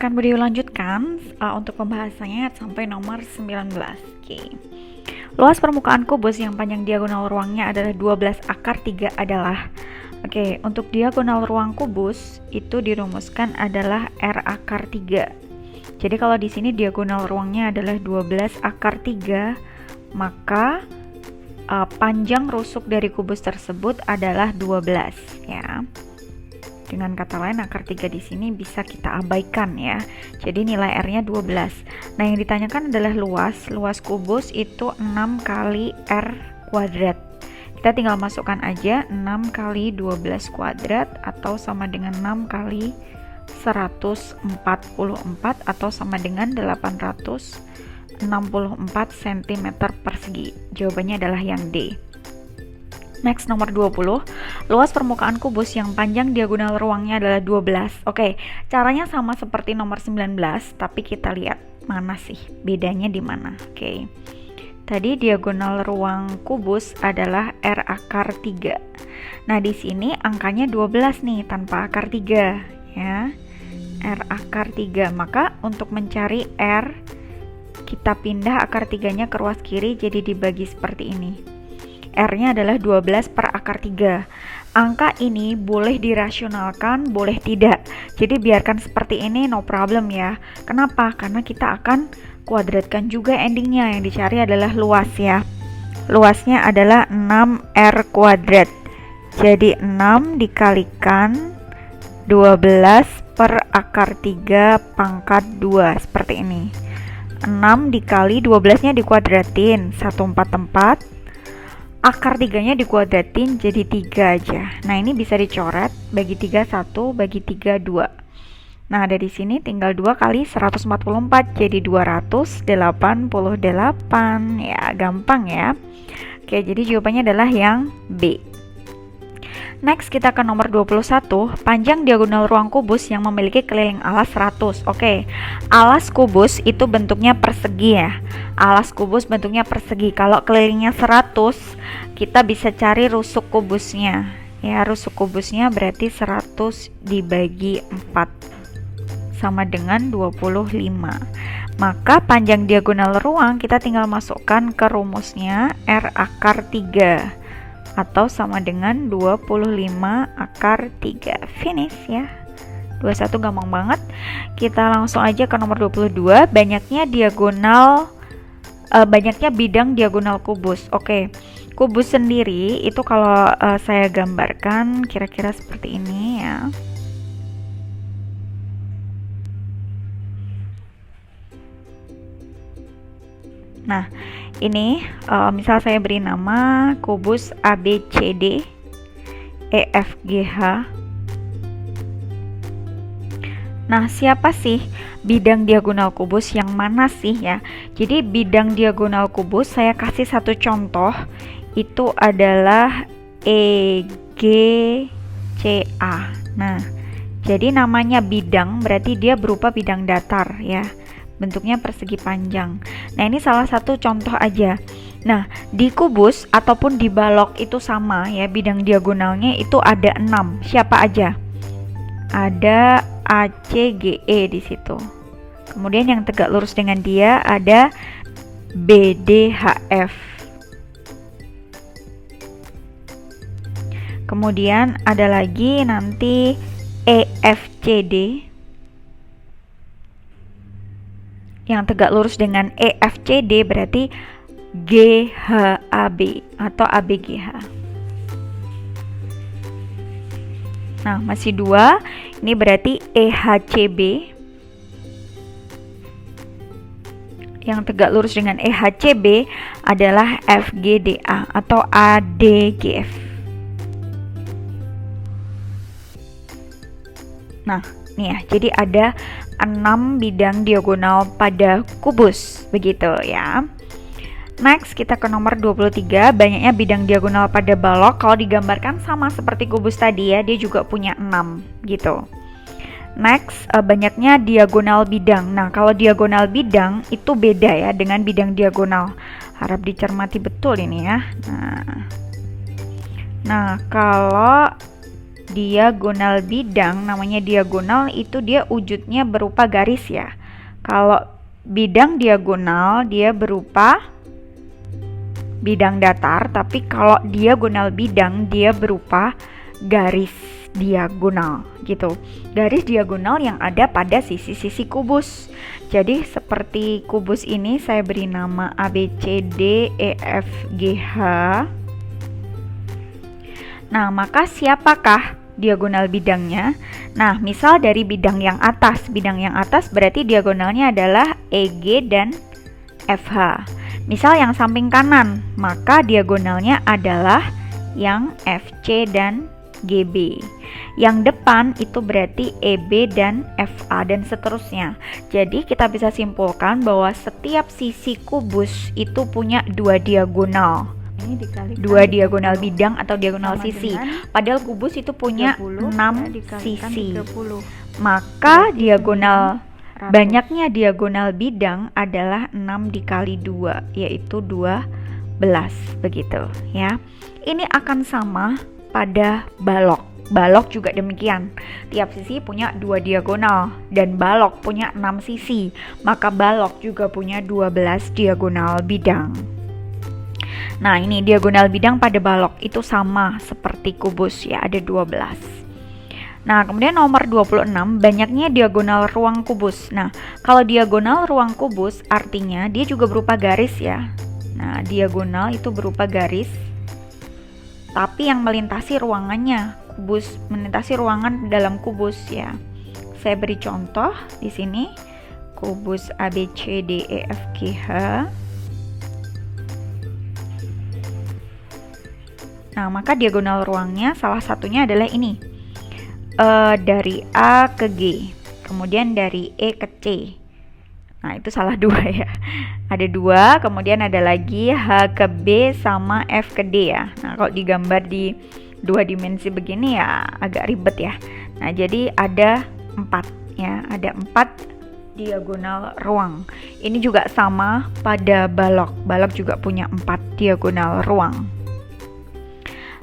akan beliau lanjutkan untuk pembahasannya sampai nomor 19. Oke. Luas permukaan kubus yang panjang diagonal ruangnya adalah 12 akar 3 adalah. Oke, untuk diagonal ruang kubus itu dirumuskan adalah R akar 3. Jadi kalau di sini diagonal ruangnya adalah 12 akar 3, maka panjang rusuk dari kubus tersebut adalah 12 ya. Dengan kata lain, akar 3 di sini bisa kita abaikan ya. Jadi nilai R-nya 12. Nah, yang ditanyakan adalah luas kubus itu 6 kali R kuadrat. Kita tinggal masukkan aja 6 kali 12 kuadrat atau sama dengan 6 kali 144 atau sama dengan 864 cm persegi. Jawabannya adalah yang D. Next, nomor 20. Luas permukaan kubus yang panjang diagonal ruangnya adalah 12. Oke, caranya sama seperti nomor 19, tapi kita lihat mana sih bedanya di mana. Oke. Tadi diagonal ruang kubus adalah R akar 3. Nah, di sini angkanya 12 nih tanpa akar 3 ya. R akar 3. Maka untuk mencari R, kita pindah akar 3-nya ke ruas kiri, jadi dibagi seperti ini. R-nya adalah 12 per akar 3. Angka ini boleh dirasionalkan, boleh tidak. Jadi biarkan seperti ini, no problem ya. Kenapa? Karena kita akan kuadratkan juga endingnya. Yang dicari adalah luas ya. Luasnya adalah 6R kuadrat. Jadi 6 dikalikan 12 per akar 3 pangkat 2. Seperti ini. 6 dikali 12-nya dikuadratin, 144. Akar 3-nya dikuadratin jadi 3 aja. Nah, ini bisa dicoret, bagi 3 1, bagi 3 2. Nah, dari sini tinggal 2 kali 144 jadi 288. Ya, gampang ya. Oke, jadi jawabannya adalah yang B. Next, kita ke nomor 21. Panjang diagonal ruang kubus yang memiliki keliling alas 100. Oke, alas kubus itu bentuknya persegi ya. Alas kubus bentuknya persegi. Kalau kelilingnya 100, kita bisa cari rusuk kubusnya. Ya, rusuk kubusnya berarti 100 dibagi 4 sama dengan 25. Maka panjang diagonal ruang kita tinggal masukkan ke rumusnya R akar 3 atau sama dengan 25 akar 3. Finish ya. 21 gampang banget. Kita langsung aja ke nomor 22. Banyaknya bidang diagonal kubus. Oke. Kubus sendiri itu kalau saya gambarkan kira-kira seperti ini ya. Nah, ini misal saya beri nama kubus ABCD EFGH. Nah, siapa sih bidang diagonal kubus yang mana sih ya? Jadi bidang diagonal kubus saya kasih satu contoh, itu adalah EGCA. Nah, jadi namanya bidang berarti dia berupa bidang datar ya. Bentuknya persegi panjang. Nah, ini salah satu contoh aja. Nah, di kubus ataupun di balok itu sama ya, bidang diagonalnya itu ada 6. Siapa aja? Ada ACGE di situ. Kemudian yang tegak lurus dengan dia ada BDHF. Kemudian ada lagi nanti EFCD. Yang tegak lurus dengan EFCD berarti GHAB atau ABGH. Nah, masih 2. Ini berarti EHCB. Yang tegak lurus dengan EHCB adalah FGDA atau ADGF. Nah, nih ya, jadi ada 6 bidang diagonal pada kubus, begitu ya. Next, kita ke nomor 23. Banyaknya bidang diagonal pada balok. Kalau digambarkan sama seperti kubus tadi ya, dia juga punya 6 gitu. Next, banyaknya diagonal bidang. Nah, kalau diagonal bidang itu beda ya dengan bidang diagonal. Harap dicermati betul ini ya. Nah, kalau diagonal bidang, namanya diagonal itu dia wujudnya berupa garis ya. Kalau bidang diagonal dia berupa bidang datar, tapi kalau diagonal bidang dia berupa garis diagonal gitu. Garis diagonal yang ada pada sisi-sisi kubus. Jadi seperti kubus ini saya beri nama A, B, C, D, E, F, G, H. Nah, maka siapakah diagonal bidangnya? Nah, misal dari bidang yang atas. Bidang yang atas berarti diagonalnya adalah EG dan FH. Misal yang samping kanan, maka diagonalnya adalah yang FC dan GB. Yang depan itu berarti EB dan FA dan seterusnya. Jadi kita bisa simpulkan bahwa setiap sisi kubus itu punya dua diagonal. Ini dua diagonal bidang atau diagonal sisi. Padahal kubus itu punya 6 sisi. 30. Maka diagonal banyaknya diagonal bidang adalah 6 dikali 2, yaitu 12 begitu ya. Ini akan sama pada balok. Balok juga demikian. Tiap sisi punya 2 diagonal dan balok punya 6 sisi. Maka balok juga punya 12 diagonal bidang. Nah, ini diagonal bidang pada balok itu sama seperti kubus ya, ada 12. Nah, kemudian nomor 26, banyaknya diagonal ruang kubus. Nah, kalau diagonal ruang kubus artinya dia juga berupa garis ya. Nah, diagonal itu berupa garis, tapi yang melintasi ruangannya, kubus melintasi ruangan dalam kubus ya. Saya beri contoh di sini, kubus A, B, C, D, E, F, G, H. Nah, maka diagonal ruangnya salah satunya adalah ini, dari A ke G, kemudian dari E ke C. Nah, itu salah 2 ya. Ada 2, kemudian ada lagi H ke B sama F ke D ya. Nah, kalau digambar di 2 dimensi begini ya agak ribet ya. Nah, jadi ada 4 ya, ada 4 diagonal ruang. Ini juga sama pada balok. Balok juga punya 4 diagonal ruang.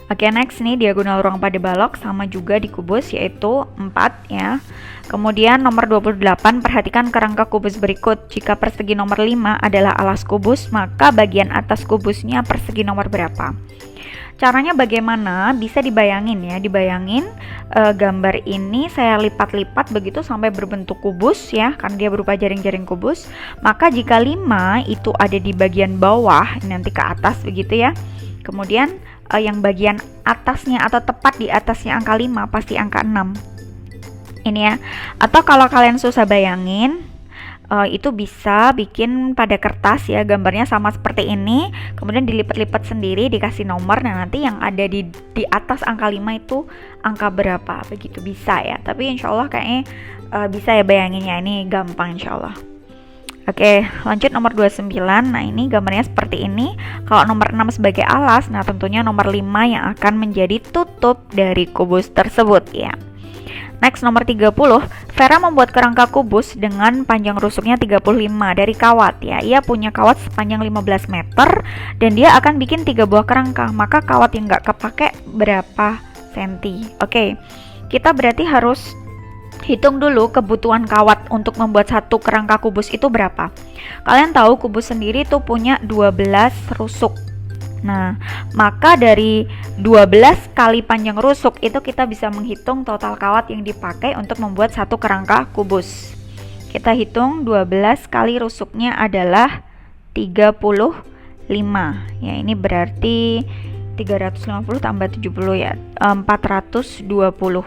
Oke, next nih diagonal ruang pada balok sama juga di kubus yaitu 4 ya. Kemudian nomor 28, perhatikan kerangka kubus berikut. Jika persegi nomor 5 adalah alas kubus, maka bagian atas kubusnya persegi nomor berapa? Caranya bagaimana? Bisa dibayangin ya, dibayangin gambar ini saya lipat-lipat begitu sampai berbentuk kubus ya, karena dia berupa jaring-jaring kubus. Maka jika 5 itu ada di bagian bawah, nanti ke atas begitu ya. Kemudian yang bagian atasnya atau tepat di atasnya angka 5 pasti angka 6. Ini ya. Atau kalau kalian susah bayangin, itu bisa bikin pada kertas ya, gambarnya sama seperti ini, kemudian dilipat-lipat sendiri, dikasih nomor. Nah, nanti yang ada di atas angka 5 itu angka berapa, begitu bisa ya. Tapi insya Allah kayaknya bisa ya bayanginnya, ini gampang insya Allah. Oke, lanjut nomor 29. Nah, ini gambarnya seperti ini. Kalau nomor 6 sebagai alas, nah tentunya nomor 5 yang akan menjadi tutup dari kubus tersebut ya. Next, nomor 30. Vera membuat kerangka kubus dengan panjang rusuknya 35 dari kawat ya. Ia punya kawat sepanjang 15 meter dan dia akan bikin 3 buah kerangka. Maka kawat yang nggak kepake berapa senti? Oke, kita berarti harus hitung dulu kebutuhan kawat untuk membuat satu kerangka kubus itu berapa. Kalian tahu kubus sendiri tuh punya 12 rusuk. Nah, maka dari 12 kali panjang rusuk itu kita bisa menghitung total kawat yang dipakai untuk membuat satu kerangka kubus. Kita hitung 12 kali rusuknya adalah 35. Ya, ini berarti 350 tambah 70 ya, 420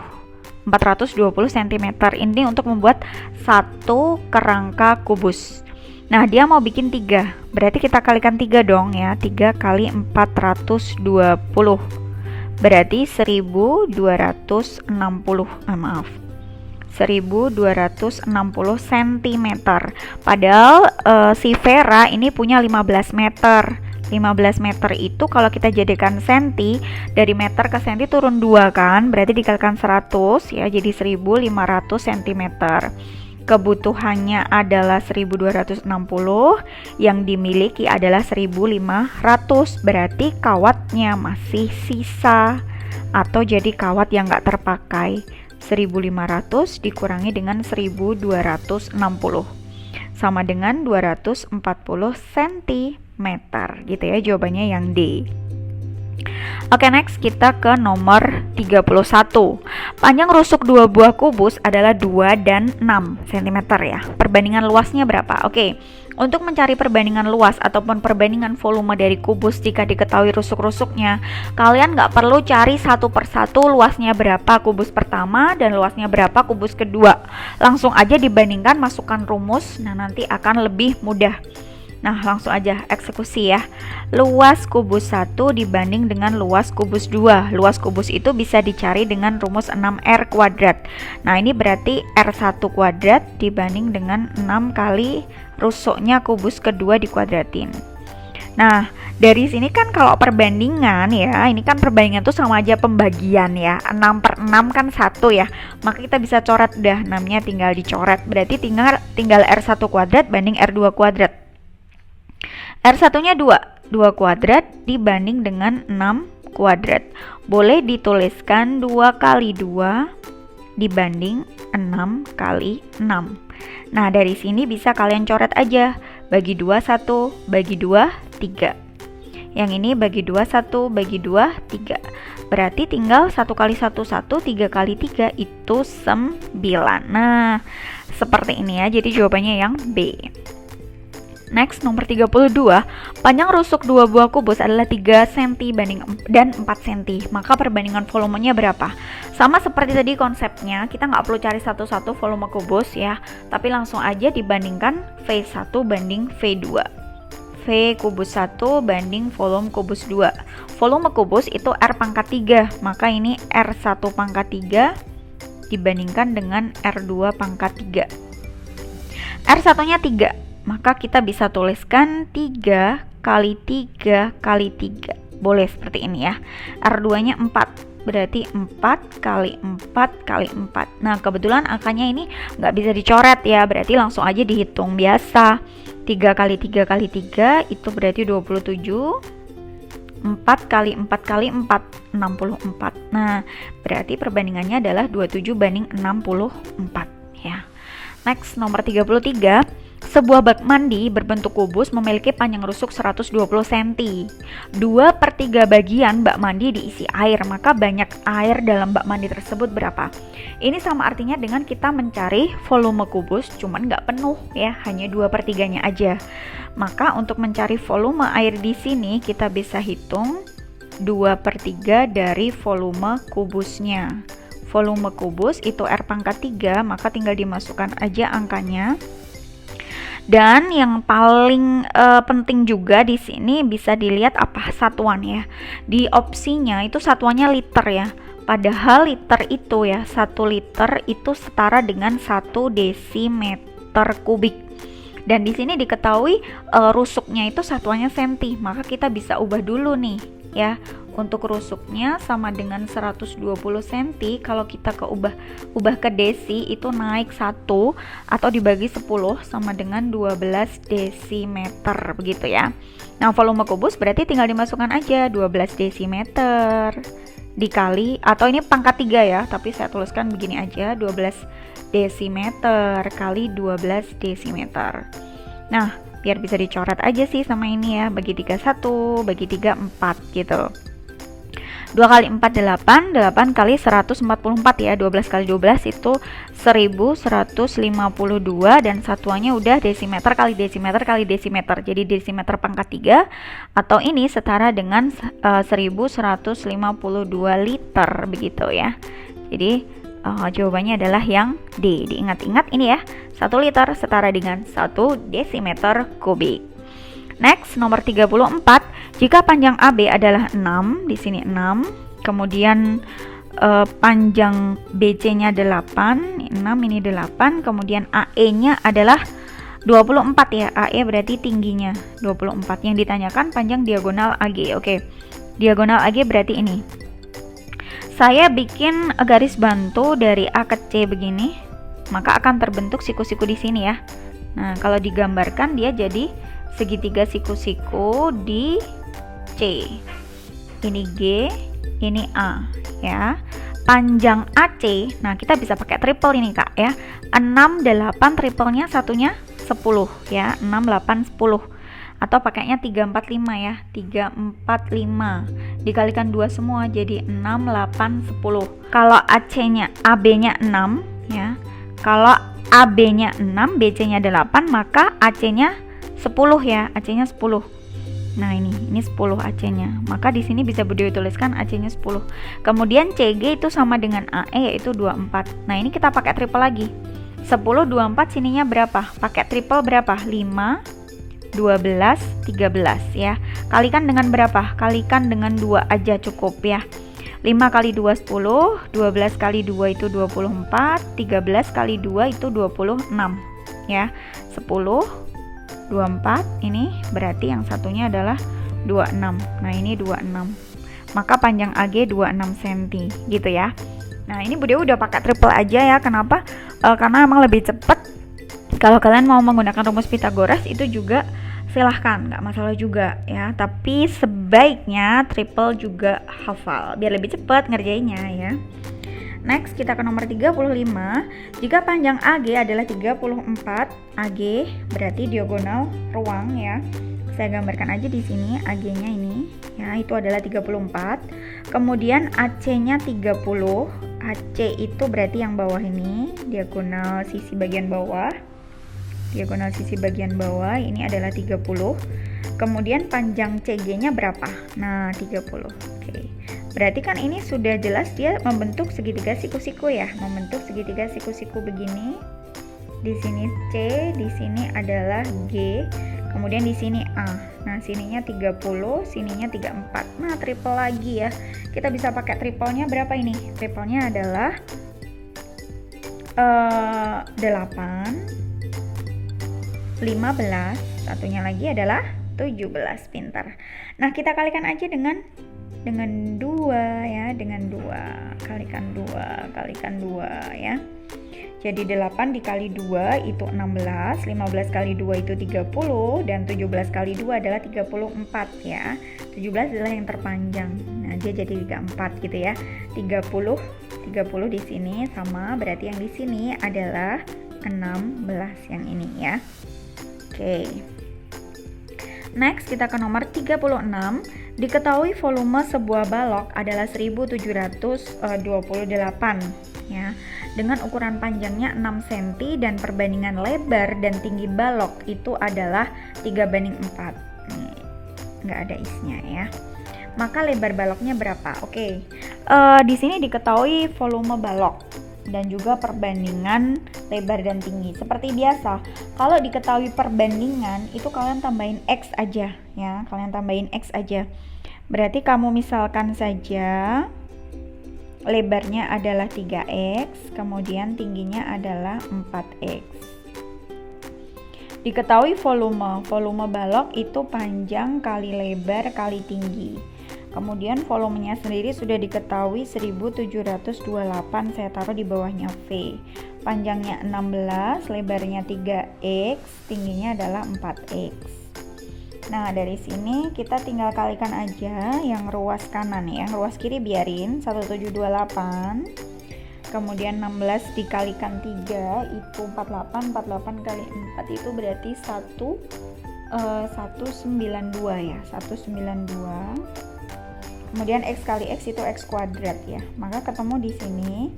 cm. Ini untuk membuat satu kerangka kubus. Nah, dia mau bikin 3, berarti kita kalikan 3 dong ya. 3 kali 420 berarti 1260 cm. Padahal si Vera ini punya 15 meter. 15 meter itu kalau kita jadikan senti, dari meter ke senti turun 2 kan, berarti dikalikan 100 ya, jadi 1500 cm. Kebutuhannya adalah 1260, yang dimiliki adalah 1500, berarti kawatnya masih sisa atau jadi kawat yang nggak terpakai. 1500 dikurangi dengan 1260 sama dengan 240 cm gitu ya, jawabannya yang D. Oke, next kita ke nomor 31. Panjang rusuk dua buah kubus adalah 2 dan 6 cm ya. Perbandingan luasnya berapa? Oke, untuk mencari perbandingan luas ataupun perbandingan volume dari kubus jika diketahui rusuk-rusuknya, kalian nggak perlu cari satu persatu luasnya berapa kubus pertama dan luasnya berapa kubus kedua. Langsung aja dibandingkan, masukkan rumus, nah nanti akan lebih mudah. Nah, langsung aja eksekusi ya. Luas kubus 1 dibanding dengan luas kubus 2. Luas kubus itu bisa dicari dengan rumus 6R kuadrat. Nah, ini berarti R1 kuadrat dibanding dengan 6 kali rusuknya kubus kedua dikuadratin. Nah, dari sini kan kalau perbandingan ya, ini kan perbandingan tuh sama aja pembagian ya. 6/6 kan 1 ya. Maka kita bisa coret udah, 6-nya tinggal dicoret. Berarti tinggal R1 kuadrat banding R2 kuadrat. R1-nya 2 kuadrat dibanding dengan 6 kuadrat. Boleh dituliskan 2 kali 2 dibanding 6 kali 6. Nah, dari sini bisa kalian coret aja. Bagi 2, 1, bagi 2, 3. Yang ini bagi 2, 1, bagi 2, 3. Berarti tinggal 1 kali 1, 1, 3 kali 3 itu 9. Nah, seperti ini ya, jadi jawabannya yang B. Next, nomor 32. Panjang rusuk dua buah kubus adalah 3 cm dan 4 cm. Maka perbandingan volumenya berapa? Sama seperti tadi konsepnya, kita nggak perlu cari satu-satu volume kubus ya, tapi langsung aja dibandingkan V1 banding V2. V kubus 1 banding volume kubus 2. Volume kubus itu R pangkat 3, maka ini R1 pangkat 3 dibandingkan dengan R2 pangkat 3. R1-nya 3. Maka kita bisa tuliskan 3 kali 3 kali 3. Boleh seperti ini ya. R2-nya 4. Berarti 4 kali 4 kali 4. Nah, kebetulan angkanya ini nggak bisa dicoret ya. Berarti langsung aja dihitung biasa. 3 kali 3 kali 3 itu berarti 27. 4 kali 4 kali 4, 64. Nah, berarti perbandingannya adalah 27 banding 64 ya. Next, nomor 33. Sebuah bak mandi berbentuk kubus memiliki panjang rusuk 120 cm. 2/3 bagian bak mandi diisi air, maka banyak air dalam bak mandi tersebut berapa? Ini sama artinya dengan kita mencari volume kubus, cuman nggak penuh ya, hanya 2/3-nya aja. Maka untuk mencari volume air di sini kita bisa hitung 2/3 dari volume kubusnya. Volume kubus itu R pangkat 3, maka tinggal dimasukkan aja angkanya. Dan yang paling penting juga di sini bisa dilihat apa satuan ya. Di opsinya itu satuannya liter ya. Padahal liter itu ya, 1 liter itu setara dengan 1 desimeter kubik. Dan di sini diketahui rusuknya itu satuannya senti, maka kita bisa ubah dulu nih ya. Untuk rusuknya sama dengan 120 cm, kalau kita ubah ke desi itu naik 1 atau dibagi 10 sama dengan 12 desimeter begitu ya. Nah, volume kubus berarti tinggal dimasukkan aja 12 desimeter dikali, atau ini pangkat 3 ya, tapi saya tuliskan begini aja, 12 desimeter kali 12 desimeter. Nah, biar bisa dicoret aja sih sama ini ya, bagi 3 1, bagi 3 4 gitu. 2 kali 4 8, 8 kali 144 ya, 12 kali 12 itu 1152 dan satuannya udah desimeter kali desimeter kali desimeter. Jadi desimeter pangkat 3 atau ini setara dengan 1152 liter begitu ya. Jadi jawabannya adalah yang D. Diingat-ingat ini ya, 1 liter setara dengan 1 desimeter kubik. Next, nomor 34. Jika panjang AB adalah 6, di sini 6, kemudian panjang BC-nya 8, 6 ini 8, kemudian AE-nya adalah 24 ya. AE berarti tingginya 24. Yang ditanyakan panjang diagonal AG. Oke. Diagonal AG berarti ini. Saya bikin garis bantu dari A ke C begini, maka akan terbentuk siku-siku di sini ya. Nah, kalau digambarkan dia jadi segitiga siku-siku di C. Ini G, ini A ya. Panjang AC, nah kita bisa pakai triple ini Kak ya. 6, 8, triplenya satunya 10 ya, 6, 8, 10. Atau pakainya 3, 4, 5 ya, 3, 4, 5 dikalikan 2 semua jadi 6, 8, 10. Kalau AC-nya, AB-nya 6 ya. Kalau AB-nya 6, BC-nya 8, maka AC-nya 10 ya, AC-nya 10. Nah ini 10 AC-nya. Maka di sini bisa dituliskan AC-nya 10. Kemudian CG itu sama dengan AE yaitu 24. Nah, ini kita pakai triple lagi. 10 24 sininya berapa? Pakai triple berapa? 5 12 13 ya. Kalikan dengan berapa? Kalikan dengan 2 aja cukup ya. 5 kali 2 10, 12 kali 2 itu 24, 13 kali 2 itu 26 ya. 10 24 ini berarti yang satunya adalah 26. Nah, ini 26. Maka panjang AG 26 cm gitu ya. Nah, ini Bude udah pakai triple aja ya. Kenapa? Karena emang lebih cepet. Kalau kalian mau menggunakan rumus Pythagoras itu juga silahkan, nggak masalah juga ya. Tapi sebaiknya triple juga hafal biar lebih cepat ngerjainnya ya. Next kita ke nomor 35. Jika panjang AG adalah 34, AG berarti diagonal ruang ya. Saya gambarkan aja di sini AG-nya ini ya, itu adalah 34. Kemudian AC-nya 30. AC itu berarti yang bawah ini, diagonal sisi bagian bawah. Diagonal sisi bagian bawah ini adalah 30. Kemudian panjang CG-nya berapa? Nah, 30. Oke. Berarti kan ini sudah jelas dia membentuk segitiga siku-siku ya, membentuk segitiga siku-siku begini. Di sini C, di sini adalah G, kemudian di sini A. Nah, sininya 30, sininya 34. Nah, triple lagi ya. Kita bisa pakai triplenya berapa ini? Triplenya adalah 8, 15, satunya lagi adalah 17. Pintar. Nah, kita kalikan aja dengan 2 ya, dengan 2 kalikan 2 ya. Jadi 8 dikali 2 itu 16, 15 kali 2 itu 30, dan 17 kali 2 adalah 34 ya. 17 adalah yang terpanjang. Nah, dia jadi 34 gitu ya. 30 di sini sama, berarti yang di sini adalah 16 yang ini ya. Oke. Next kita ke nomor 36. Diketahui volume sebuah balok adalah 1728 ya. Dengan ukuran panjangnya 6 cm dan perbandingan lebar dan tinggi balok itu adalah 3:4. Nih, nggak ada isnya ya. Maka lebar baloknya berapa? Oke. Di sini diketahui volume balok dan juga perbandingan lebar dan tinggi. Seperti biasa, kalau diketahui perbandingan itu kalian tambahin X aja ya, kalian tambahin X aja. Berarti kamu misalkan saja lebarnya adalah 3X, kemudian tingginya adalah 4X. Diketahui volume balok itu panjang kali lebar kali tinggi. Kemudian volumenya sendiri sudah diketahui 1728, saya taruh di bawahnya V. Panjangnya 16, lebarnya 3X, tingginya adalah 4X. Nah, dari sini kita tinggal kalikan aja yang ruas kanan ya, yang ruas kiri biarin 1728. Kemudian 16 dikalikan 3 itu 48, 48 kali 4 itu berarti 192 ya, 192. Kemudian X kali X itu X kuadrat ya. Maka ketemu di sini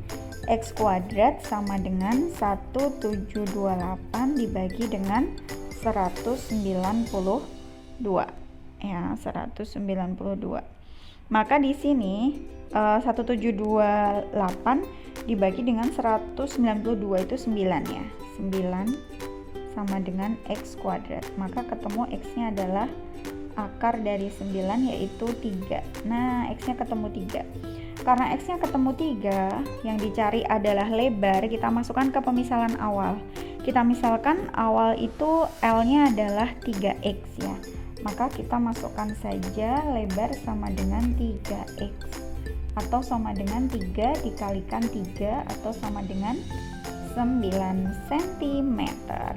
X kuadrat sama dengan 1728 dibagi dengan 192 ya, 192. Maka di sini 1728 dibagi dengan 192 itu 9 ya. 9 sama dengan X kuadrat. Maka ketemu X-nya adalah akar dari 9 yaitu 3. Nah, X-nya ketemu 3. Karena X-nya ketemu 3, yang dicari adalah lebar, kita masukkan ke pemisalan awal. Kita misalkan awal itu L-nya adalah 3X ya. Maka kita masukkan saja lebar sama dengan 3X. Atau sama dengan 3 dikalikan 3 atau sama dengan 9 cm.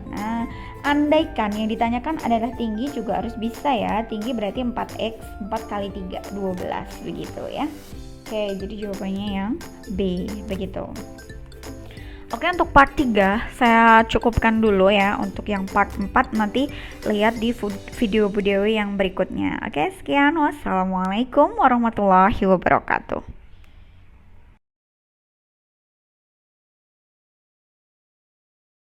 Nah, andaikan yang ditanyakan adalah tinggi juga harus bisa ya. Tinggi berarti 4X, 4 kali 3, 12 begitu ya. Oke, jadi jawabannya yang B, begitu. Oke, untuk part 3 saya cukupkan dulu ya. Untuk yang part 4 nanti lihat di video-video yang berikutnya. Oke, sekian. Wassalamualaikum warahmatullahi wabarakatuh.